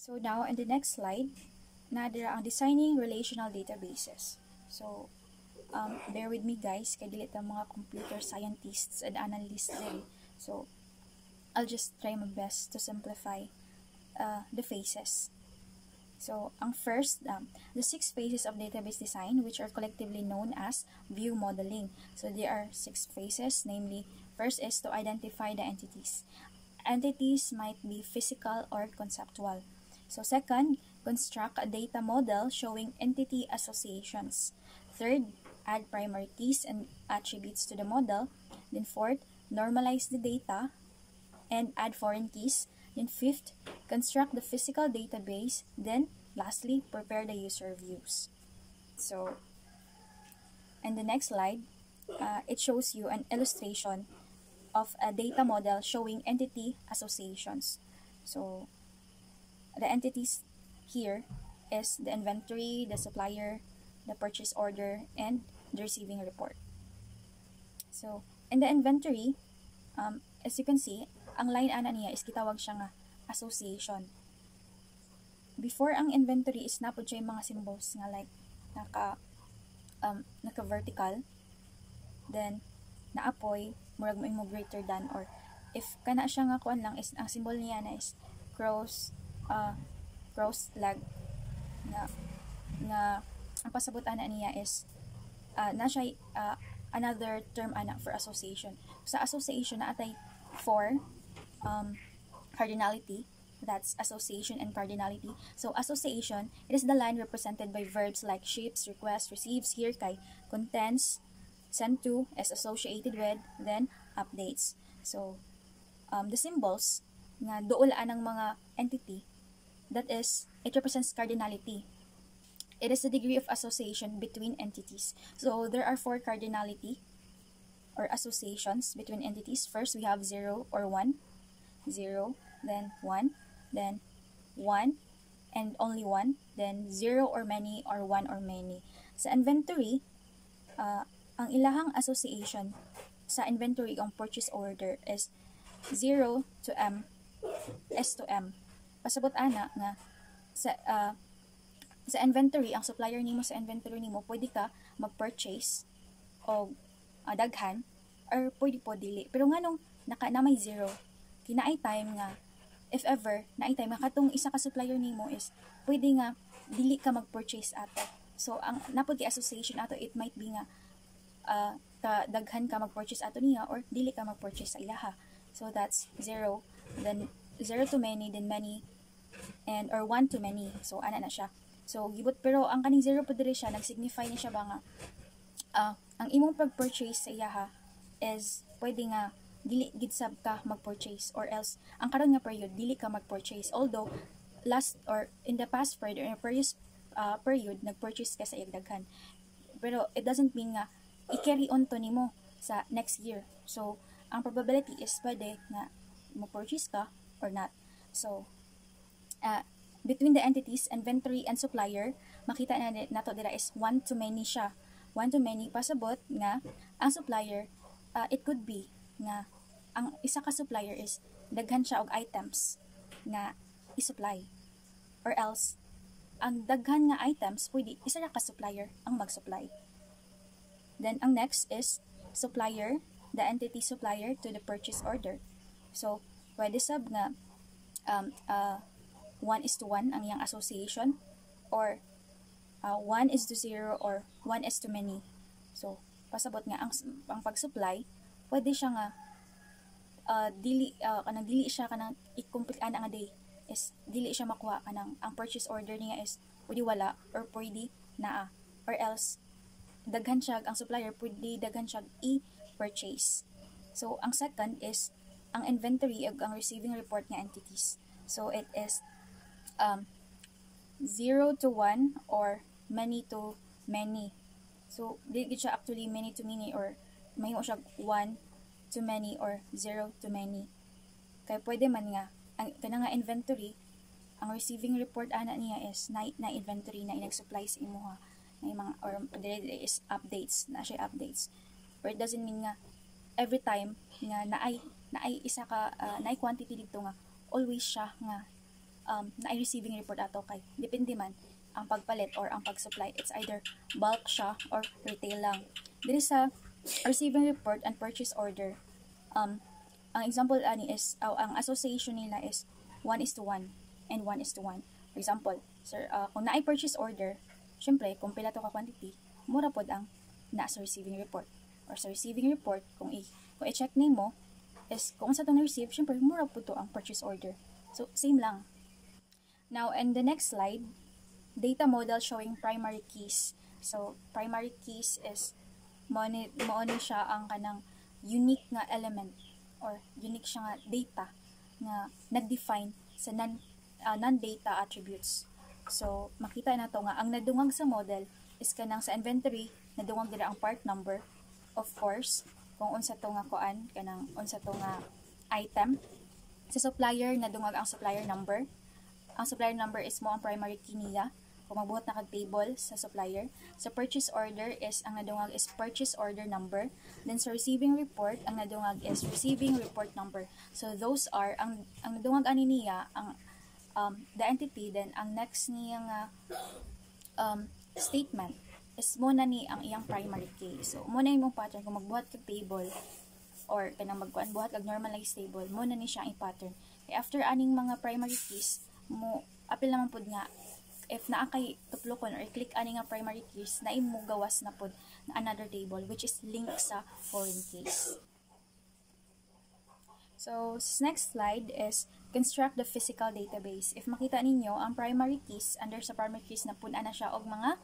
So now in the next slide, nadira ang designing relational databases. So bear with me guys, kay dili ta mga computer scientists and analysts din. So I'll just try my best to simplify the phases. So ang first, the 6 phases of database design, which are collectively known as view modeling. So there are 6 phases, namely, first is to identify the entities. Entities might be physical or conceptual. So second, construct a data model showing entity associations. Third, add primary keys and attributes to the model. Then fourth, normalize the data and add foreign keys. Then fifth, construct the physical database. Then lastly, prepare the user views. So in the next slide, it shows you an illustration of a data model showing entity associations. So the entities here is the inventory, the supplier, the purchase order, and the receiving report. So in the inventory, as you can see, ang line ana niya is gitawag siya nga association. Before ang inventory is napod siya yung mga symbols nga like naka vertical, then naapoy murag mo greater than, or if kana siya nga kuan lang is ang symbol niya na is cross leg nga ang pasabot ana niya is na siya another term ana for association. Sa association na atay 4 cardinality, that's association and cardinality. So association, it is the line represented by verbs like ships, requests, receives, here kay contents, sent to, is associated with, then updates. So the symbols nga duolaan ng mga entity, that is, it represents cardinality. It is the degree of association between entities. So there are 4 cardinality or associations between entities. First, we have 0 or 1, 0, then 1, then 1, and only 1, then 0 or many, or 1 or many. Sa inventory, ang ilahang association sa inventory ang purchase order is 0 to M, S to M. Pasabot ana nga sa inventory, ang supplier nimo sa inventory nimo, pwede ka mag-purchase o daghan, or pwede po dili. Pero nga nung na may 0, kinaay time nga, if ever, naay time nga katong isa ka supplier nimo is, pwede nga, dili ka mag-purchase ato. So, ang napod kay association ato, it might be nga, daghan ka mag-purchase ato niya, or dili ka mag-purchase sa ilaha. So, that's 0, then 0 to many, then many, and or 1 to many. So, ana na siya. So, gibot, pero ang kaning 0 po diri siya, nag-signify niya siya ba nga, ang imong pag-purchase sa iyaha is pwede nga dili gid sab ka mag-purchase, or else ang karon nga period dili ka mag-purchase, although last or in the past period or in the previous period nag-purchase ka sa daghan, pero it doesn't mean nga i-carry on to nimo sa next year. So ang probability is pwede nga mag-purchase ka or not. So between the entities inventory and supplier, makita na nato dira is 1 to many siya. 1 to many, pasabot nga ang supplier, it could be nga ang isa ka supplier is daghan siya og items nga i-supply, or else ang daghan nga items pwede isa ra ka supplier ang mag-supply. Then ang next is supplier, the entity supplier to the purchase order. So pwede sab nga 1:1 ang iyang association, or 1:0, or 1:many. So pasabot nga ang pag-supply pwede siya nga dili siya kanang i-complete ana nga day is dili siya makuha kanang ang purchase order niya is pwede wala or pwede naa, or else daghan siya ang supplier pwede daghan siya i-purchase. So ang second is ang inventory ug ang receiving report nga entities. So it is 0 to 1 or many to many. So dili siya actually many to many, or mahimo siya 1 to many or 0 to many. Kaya pwede man nga ang kanang nga inventory, ang receiving report ana niya is na inventory na inag-supply sa imuha na mga, or there is updates na siya updates. Or it doesn't mean nga every time nga naay isa ka naay quantity dito nga always siya nga na receiving report ato kay depende man ang pagpalit or ang pag-supply. It's either bulk siya or retail lang. Diri sa receiving report and purchase order, ang example ani is ang association nila is 1:1 and 1:1. For example, sir, kung naay purchase order, syempre kung pila to ka quantity, mura pod ang na sa receiving report. Or sa receiving report, kung i-check nimo is kung sa to na-receive, syempre mura po to ang purchase order. So same lang. Now, in the next slide, data model showing primary keys. So primary keys is mao ni siya ang kanang unique nga element or unique siya nga data nga nag-define sa non-data attributes. So makita na to nga ang nadungag sa model is kanang sa inventory nadungag dira ang part number. Of course, kung unsa to nga kuan kanang unsa to nga item. Sa supplier nadungag ang supplier number. Ang supplier number is mo ang primary key niya kung magbuhat na kag table sa supplier. Sa purchase order is ang nadungag is purchase order number. Then sa receiving report ang nadungag is receiving report number. So those are ang nadungag ani niya ang the entity. Then ang next niya nga statement is mo na ni ang iyang primary key. So mo na imong pattern kung magbuhat kag table or kanang magkuan buhat kag normalized table, mo na ni siya ang pattern. Kay after aning mga primary keys mo apil naman pud nga if naa kay tuplokon or i-click ani nga primary keys na imo gawas na pod na another table which is link sa foreign keys. So next slide is construct the physical database. If makita ninyo ang primary keys, under sa primary keys na puna na siya og mga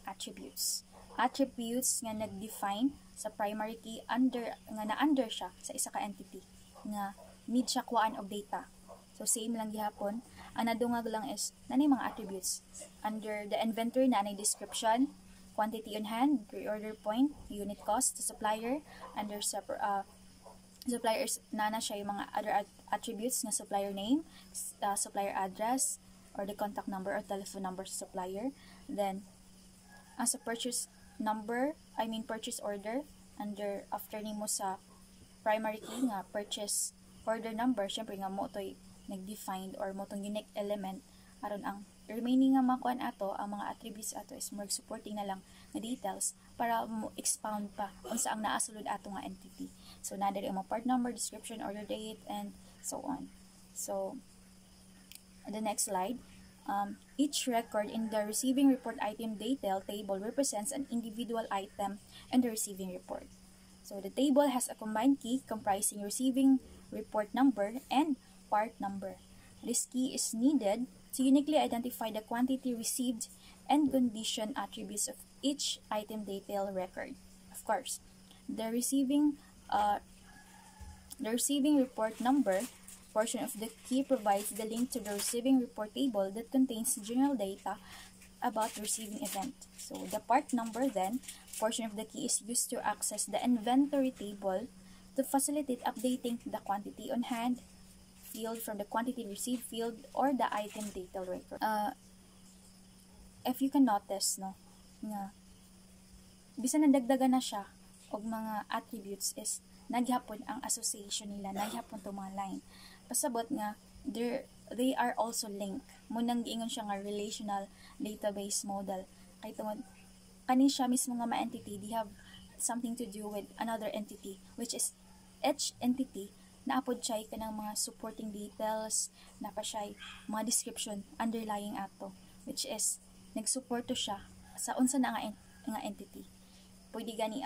attributes. Attributes nga nag-define sa primary key under siya sa isa ka entity nga need siya kuhaan og data. So same lang gihapon. Ang nadungag lang is nanay mga attributes. Under the inventory na anay description, quantity on hand, reorder point, unit cost, supplier, under suppliers na siya yung mga other attributes nga supplier name, supplier address, or the contact number or telephone number sa supplier. Then as a purchase order, under after nimo sa primary key nga purchase order number, syempre nga mo to'y nag-defined or mo tong unique element aron ang remaining nga makuan ato ang mga attributes ato is more supporting na lang na details para mo expound pa unsa ang naa sulod ato nga entity. So na diri ang part number, description, order date, and so on. So the next slide, each record in the receiving report item detail table represents an individual item in the receiving report. So the table has a combined key comprising receiving report number and part number. This key is needed to uniquely identify the quantity received and condition attributes of each item detail record. Of course, the receiving report number portion of the key provides the link to the receiving report table that contains general data about the receiving event. So the part number then portion of the key is used to access the inventory table to facilitate updating the quantity on hand field from the quantity received field or the item detail record. If you can notice, no, nga bisan nadagdagan na siya og mga attributes is naghapon ang association nila, naghapon to mga line. Pasabot nga they are also linked. Munang giingon siya nga relational database model. Kay tungod kani siya mismo nga ma-entity, they have something to do with another entity, which is each entity naapod siya kanang mga supporting details, napa siya mga description underlying ato, which is nagsuporto siya sa unsa na nga entity. Pwede gani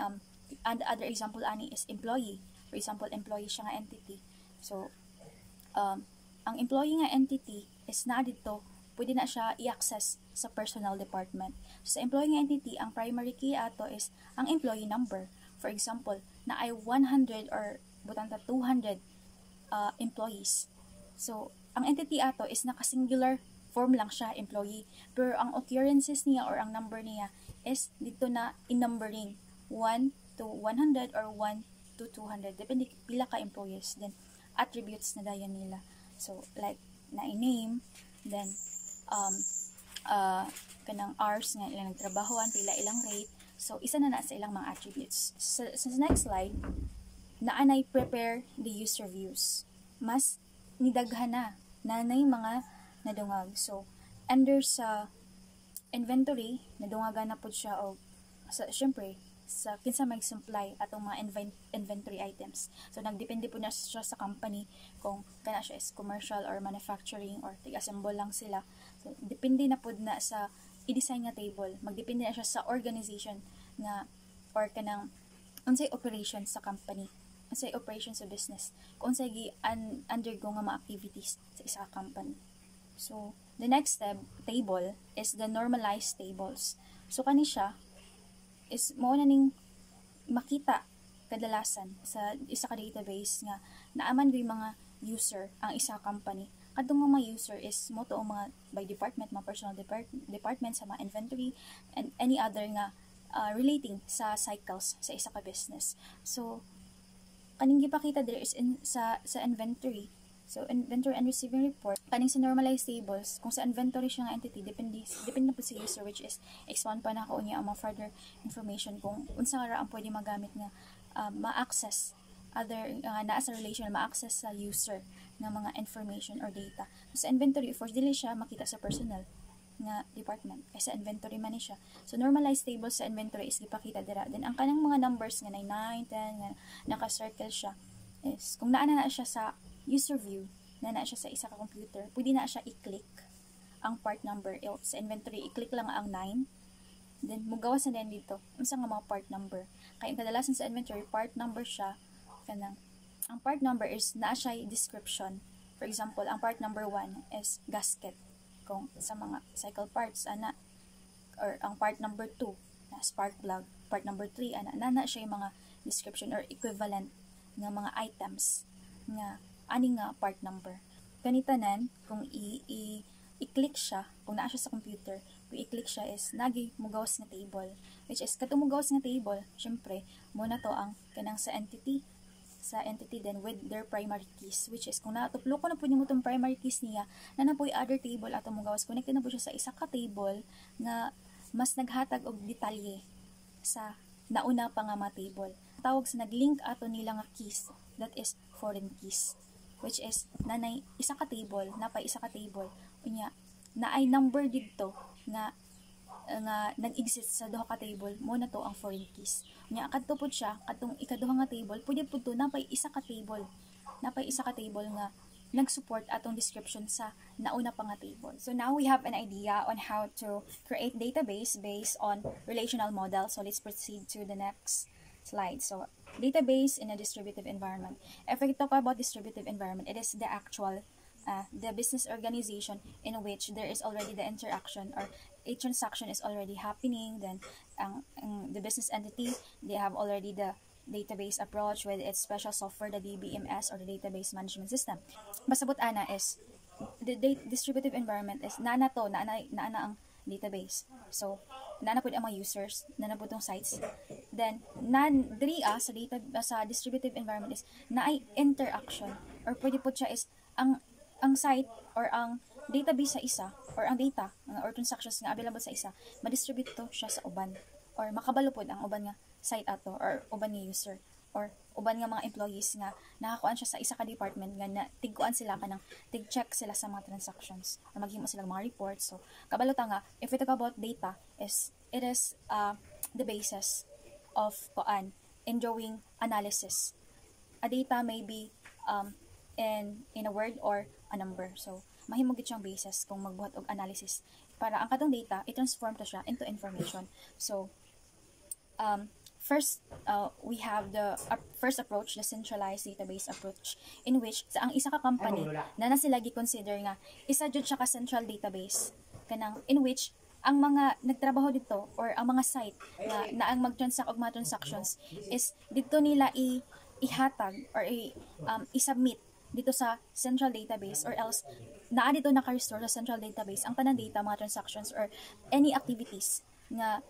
and other example ani is employee. For example, employee siya nga entity. So ang employee nga entity is na dito, pwede na siya i-access sa personal department. So, sa employee nga entity, ang primary key ato is ang employee number. For example, na ay 100 or butang 200 employees. So, ang entity ato is naka-singular form lang siya, employee. Pero ang occurrences niya or ang number niya is dito na in-numbering 1 to 100 or 1 to 200. Depende pila ka employees. Then, attributes na dayan nila. So, like, na i-name, then, kanang hours nga ilang nagtrabahoan, pila ilang rate. So, isa na sa ilang mga attributes. Sa next slide, naanay prepare the user views. Mas nidaghan na nanay mga nadungag. So under sa inventory nadungagan na pud siya og syempre sa kinsa mag-supply atong mga inventory items. So nagdepende po na siya sa company kung kana siya is commercial or manufacturing or tig-assemble lang sila. So depende na pud na sa i-design nga table. Magdepende na siya sa organization nga or kanang unsay operation sa company, unsay operation sa business, kung unsay undergo nga mga activities sa isa ka company. So the next table is the normalized tables. So kani siya is mao na ning makita kadalasan sa isa ka database nga naaman gyud mga user ang isa ka company. Kadtong mga user is mo to mga by department, mga personal department sa mga inventory and any other nga relating sa cycles sa isa ka business. So kaning gipakita dire is sa inventory. So inventory and receiving report kaning sa normalized tables kung sa inventory siya nga entity depende na po sa user, which is expand pa na ko niya ang mga further information kung unsa ra ang pwede magamit nga ma-access other naa sa relation ma-access sa user ng mga information or data. So, sa inventory of course dili siya makita sa personal nga department kay sa inventory man ni siya. So normalized tables sa inventory is gipakita dira. Then ang kanang mga numbers nga 9, 10 nga naka-circle siya is kung naa na siya sa user view, na siya sa isa ka computer, pwede na siya i-click ang part number. Sa inventory, i-click lang ang 9. Then, mugawas na din dito. Unsa nga mga part number. Kaya kadalasan sa inventory, part number siya. Kanang, ang part number is naa siya description. For example, ang part number 1 is gasket. Kung sa mga cycle parts, ana. Or ang part number 2, na spark plug. Part number 3, ana. Na siya yung mga description or equivalent ng mga items nga ani nga part number. Kanitanan, kung i-click siya, kung naa siya sa computer, kung i-click siya is nagi mugawas nga table. Which is, katong mugawas nga table, syempre, muna to ang kanang sa entity then with their primary keys. Which is, kung natuplo ko na po yung itong primary keys niya, na po yung other table atong mugawas, connected na po siya sa isa ka table nga mas naghatag og detalye sa nauna pa nga mga table. Tawag sa naglink ato nila nga keys, that is foreign keys. Which is nanay isa ka table, napay isa ka table unya naay number didto nga nag-exist sa duha ka table mo na to ang foreign keys unya kadto pud siya katong ikaduha nga table pwede pud to napay isa ka table nga nag-support atong description sa nauna pa nga table. So now we have an idea on how to create database based on relational model. So let's proceed to the next slide. So database in a distributed environment. If we talk about distributed environment, it is the actual the business organization in which there is already the interaction or a transaction is already happening. Then the business entity, they have already the database approach with its special software, the DBMS or the database management system. Basabot ana is the distributed environment is naana ang database. So naana pud ang mga users, naana pud tong sites. Then sa distributed environment is naay interaction or pwede pud siya is ang site or ang database sa isa or ang data or transactions nga available sa isa ma-distribute to siya sa uban or makabalo pud ang uban nga site ato or uban nga user or uban nga mga employees nga nakakuan siya sa isa ka department nga tigkuan sila kanang tig-check sila sa mga transactions or maghimo sila mga reports. So kabalo ta nga if we talk about data it is the basis of kuan in doing analysis. A data may be in a word or a number. So mahimo gid siyang basis kung magbuhat og analysis para ang katong data i-transform to siya into information. So first, we have the first approach, the centralized database approach, in which sa ang isa ka company na sila gi-consider nga isa jud siya ka central database kanang in which ang mga nagtrabaho dito or ang mga site na ang mag-transact og mga transactions is dito nila ihatag or i-submit dito sa central database or else naa dito naka-restore sa central database ang tanang data, mga transactions or any activities nga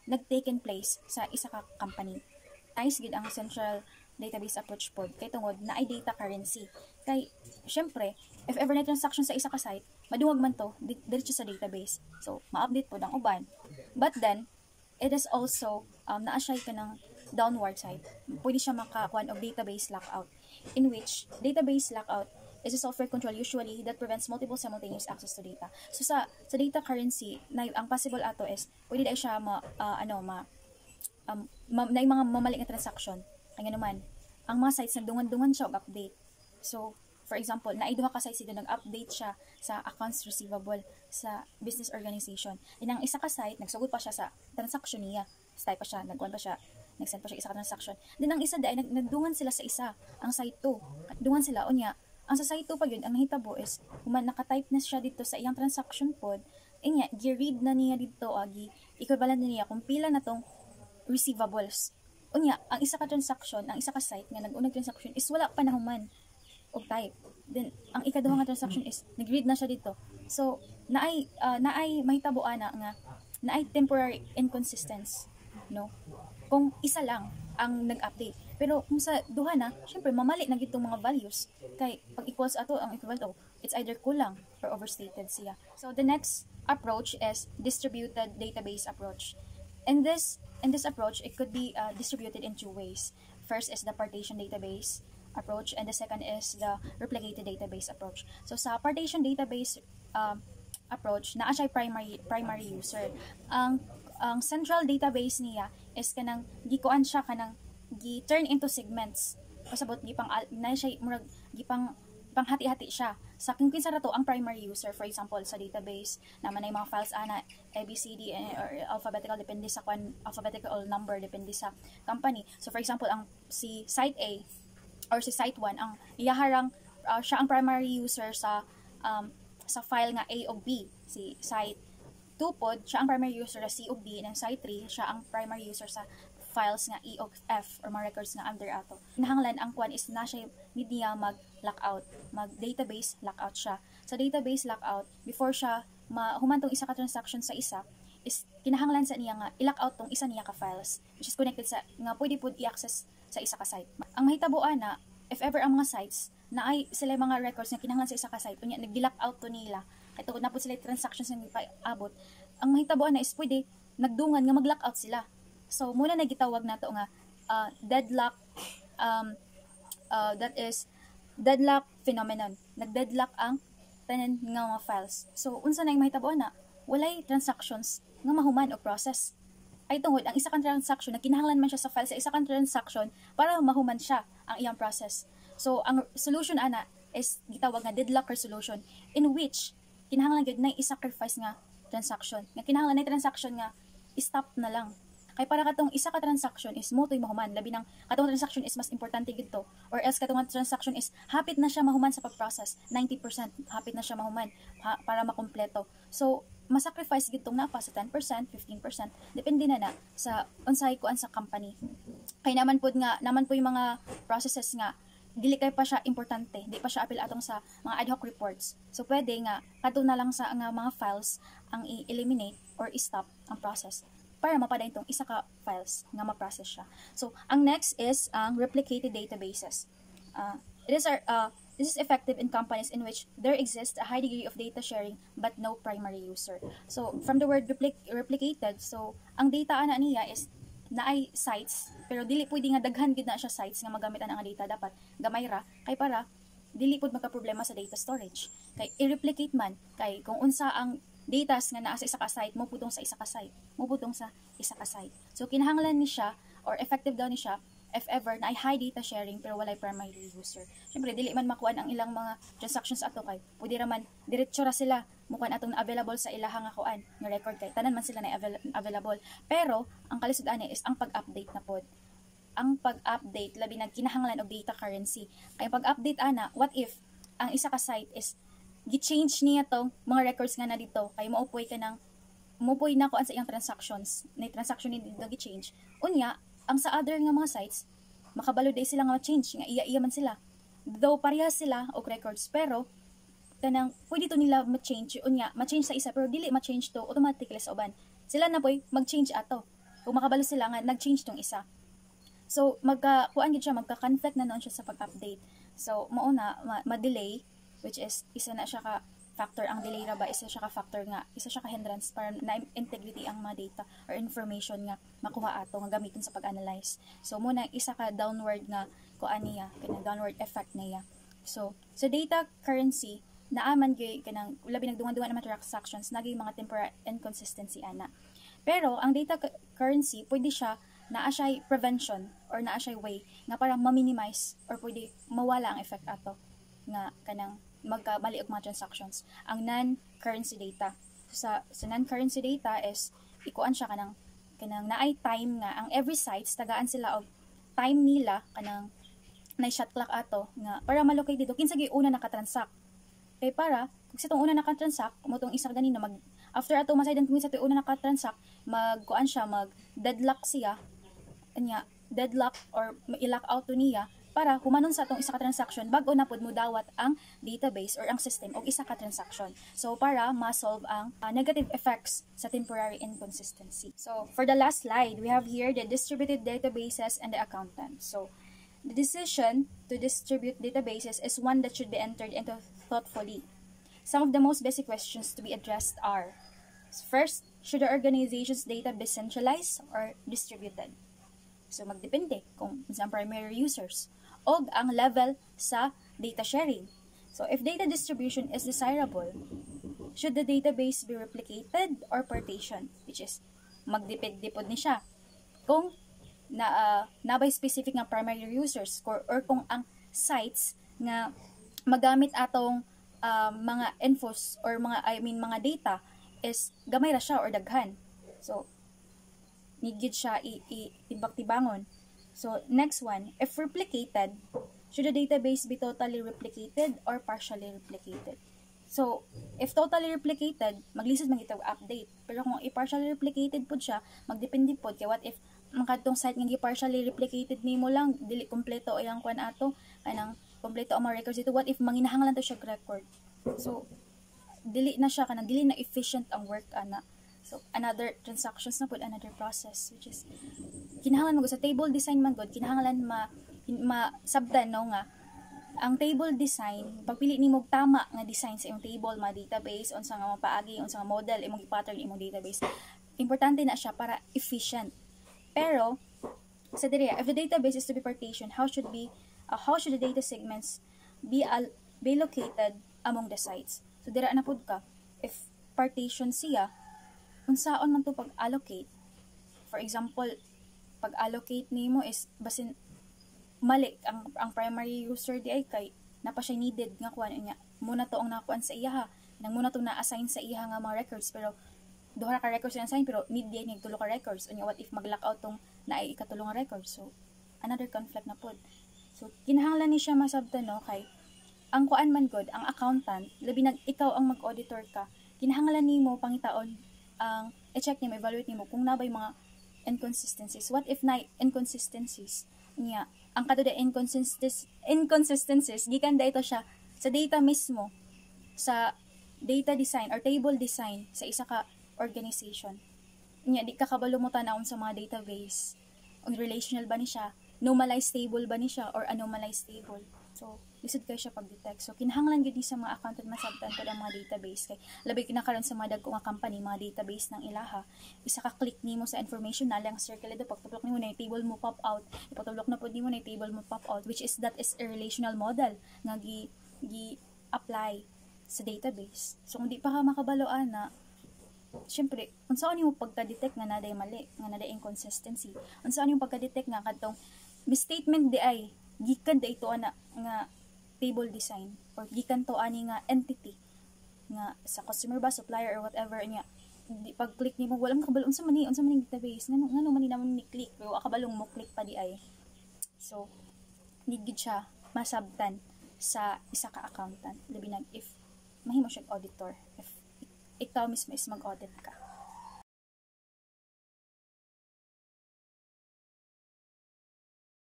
nag-taken place sa isa ka company. Nice gid ang central database approach pod kay tungod na ay data currency. Kay syempre, if ever na transaction sa isa ka site, madungog man to diretso sa database. So, ma-update pod ang uban. But then, it is also naa siya kanang downward side. Pwede siya makakuan og database lockout in which database lockout is a software control usually that prevents multiple simultaneous access to data. So sa data currency, ang possible ato is pwede dai siya na mga mamali nga transaction. Kaya naman, ang mga sites nagdungan-dungan siya og update. So, for example, naiduha ka sites dito nag-update siya sa accounts receivable sa business organization. And ang isa ka site, nagsugod pa siya sa transaction niya. Stay pa siya, nag-send pa siya isa ka transaction. Then ang isa dahil nagdungan sila sa isa, ang site 2. Dungan sila, unya, ang sa site 2 pa yun, ang nahitabo is, kung naka-type na siya dito sa iyang transaction pod, inya, gi-read na niya dito, equivalent na niya kung pila na tong receivables. Unya, ang isa ka transaction, ang isa ka site nga nag-unang transaction is wala pa nahuman og type. Then ang ikaduha nga transaction is nag-read na siya dito. So naay mahitabo ana nga naay temporary inconsistency, no? Kung isa lang ang nag-update. Pero kung sa duha na, syempre mamali na gitong mga values kay pag equals ato ang equivalent it's either kulang or overstated siya. So the next approach is distributed database approach. In this approach, it could be distributed in two ways. First is the partition database approach, and the second is the replicated database approach. So sa partition database approach, naa siya primary user. Ang central database niya is kanang gikuan siya kanang gi-turn into segments. Pasabot gipang na siya murag gipang panghati-hati siya. Sa kung kinsa ra to ang primary user, for example sa database naman ay mga files ana ABCD or alphabetical depende sa alphabetical number depende sa company. So for example ang si site A or si site 1 ang iyaharang siya ang primary user sa file nga A o B. Si site 2 pod siya ang primary user sa C o B, ng site 3 siya ang primary user sa files nga E o F or mga records nga under ato. Nahanglan ang kwan is na siya niya mag-lockout, mag-database lockout siya. Sa database lockout, before siya humantong isa ka transaction sa isa, is kinahanglan sa niya nga i-lockout tong isa niya ka files, which is connected sa nga pwede pud i-access sa isa ka site. Ang mahitabuan na, if ever ang mga sites na ay sila mga records nga kinahanglan sa isa ka site, unya nag-lockout to nila, kay tungod na pud sila transactions nga ipaabot, ang mahitabuan na is pwede nagdungan nga mag-lockout sila. So, muna na gitawag nato nga deadlock, that is deadlock phenomenon. Nag-deadlock ang tanan nga mga files. So, unsa na yung mahitabuan na walay transactions nga mahuman o process. Ay tungod ang isa kang transaction na kinahanglan man siya sa file sa isa kang transaction para mahuman siya ang iyang process. So, ang solution ana is gitawag nga deadlock resolution, in which kinahanglan gyud na i-sacrifice nga transaction. Nga kinahanglan na transaction nga i-stop na lang. Kay para katong isa ka transaction is mo to'y mahuman, labi ng katong transaction is mas importante gito, or else katong transaction is hapit na siya mahuman sa pag-process, 90% hapit na siya mahuman para makumpleto. So masacrifice gitong na pa sa 10%, 15%, depende na sa unsay kuan sa company. Kay naman pud yung mga processes nga dili kay pa siya importante, di pa siya apil atong sa mga ad hoc reports. So pwede nga kadto na lang sa nga mga files ang i-eliminate or i-stop ang process para mapaday itong isa ka files nga ma-process siya. So, ang next is ang replicated databases. This is effective in companies in which there exists a high degree of data sharing but no primary user. So, from the word replicated, so, ang data ana niya is naay sites, pero dili pwede nga daghan gid na siya sites nga magamitan ang data, dapat gamay ra, kay para dili pud magka-problema sa data storage. Kay i-replicate man, kay kung unsa ang data nga naa sa isa ka site, muputong sa isa ka site. Muputong sa isa ka site. So, kinahanglan ni siya, or effective daw ni siya, if ever, na ay high data sharing, pero walay primary user. Siyempre, dili man makuan ang ilang mga transactions ato kay, pwede raman, diretso ra sila, mukuan atong available sa ilahang nga kuan, nga record kay, tanan man sila na available. Pero, ang kalisod ani is ang pag-update na pod. Ang pag-update, labi na kinahanglan og data currency. Kaya pag-update ana, what if, ang isa ka site is gi-change niya tong mga records nga na dito kay maupoy na ko sa iyang transactions na transaction ni dito gi-change unya ang sa other nga mga sites makabalo day sila nga change nga iya man sila though parehas sila og records pero tanang pwede to nila ma-change unya ma-change sa isa pero dili ma-change to automatically sa uban sila na poy mag-change ato kung makabalo sila nga nag-change tong isa. So magka-kuan gid siya, magka-conflict na noon siya sa pag-update. So mao na ma-delay, which is isa na siya ka factor, ang delay ra ba isa siya ka factor nga, isa siya ka hindrance para na integrity ang mga data or information nga makuha ato nga gamiton sa pag-analyze. So muna isa ka downward nga kuan niya, kana downward effect niya. So sa data currency naaman gyud kanang labi nagdungan-dungan naman transactions nagay mga temporary inconsistency ana. Pero ang data currency pwede siya naa siya prevention or naa siya way nga para ma-minimize or pwede mawala ang effect ato nga kanang magkamali og mga transactions. Ang non-currency data. Sa non-currency data is ikuan siya kanang naay time nga ang every sites tagaan sila og time nila kanang na shot clock ato nga para malocate dito kinsa gyud una nakatransact kay para kung sa tong una nakatransact mo tong isa ganina mag after ato masaydan kung sa tong una nakatransact magkuan siya mag deadlock siya anya deadlock or i-lock out to niya para humanon sa atong isa ka transaction bago na pud mo dawat ang database or ang system og isa ka transaction. So para ma-solve ang negative effects sa temporary inconsistency. So for the last slide, we have here the distributed databases and the accountant. So the decision to distribute databases is one that should be entered into thoughtfully. Some of the most basic questions to be addressed are: first, should the organization's data be centralized or distributed? So magdepende kung sa primary users o ang level sa data sharing. So if data distribution is desirable, should the database be replicated or partitioned? Which is magdepende pod ni siya kung nabay specific nga primary users or kung ang sites nga magamit atong mga infos or mga data is gamay ra siya or daghan. So need gid siya tibak-tibangon. So next one, if replicated, should the database be totally replicated or partially replicated? So if totally replicated, maglisod man itong update. Pero kung i-partially replicated pud siya, magdepende pud kay what if makadtong site nga partially replicated nimo lang dili kompleto o yang kuan ato kanang kompleto ang mga records dito, what if manginahanglan to siya record. So dili na siya kanang dili na efficient ang work ana. So another transactions na pud another process which is kinahanglan mo sa table design man gud kinahanglan sabtan no nga ang table design pagpili nimo tama nga design sa imong table ma database unsa nga mapaagi unsa nga model imong i-pattern imong database importante na siya para efficient. Pero sa diri if the database is to be partitioned, how should the data segments be located among the sites? So dira na pud ka if partition siya unsaon man to pag-allocate. For example, pag-allocate nimo is basin mali ang primary user di ay kay napa siya needed nga kuan niya muna to ang nakuan sa iya nang muna to na-assign sa iya nga mga records pero duha ka records na assign pero need di nig tulo ka records unya what if mag-lockout tong naay ikatulong nga records. So another conflict na pod. So kinahanglan ni siya masabtan no kay ang kuan man god ang accountant labi nag ikaw ang mag-auditor ka kinahanglan nimo pangitaon ang i-check nimo evaluate nimo kung nabay mga inconsistencies. What if na inconsistencies niya ang kada inconsistencies gikan dito siya sa data mismo sa data design or table design sa isa ka organization niya di ka kabalo mo tanawon sa mga database ang relational ba ni siya normalized table ba ni siya or anomalized table. So lisod kay siya pag-detect. So kinahanglan gid sa mga accountant masabtan pod ang mga database kay labi kinakaron sa mga dagko nga company mga database ng ilaha isa ka click nimo sa information na lang circle do pagtuplok nimo na table mo pop out ipatuplok na pod nimo na table mo pop out which is that is a relational model nga gi apply sa database. So kung di pa ka makabaloan na syempre unsaon nimo pagka-detect nga naday mali nga naday inconsistency unsaon nimo pagka-detect nga kadtong misstatement di ay gikan da ito ana nga table design or gikan to ani nga entity nga sa customer ba supplier or whatever niya di pag click nimo wala makabalo unsa man ni database ngano man ni namon ni click pero akabalong mo click pa di ay. So need gid siya masabtan sa isa ka accountant labi nag if mahimo siya auditor if ikaw mismo is mag-audit ka.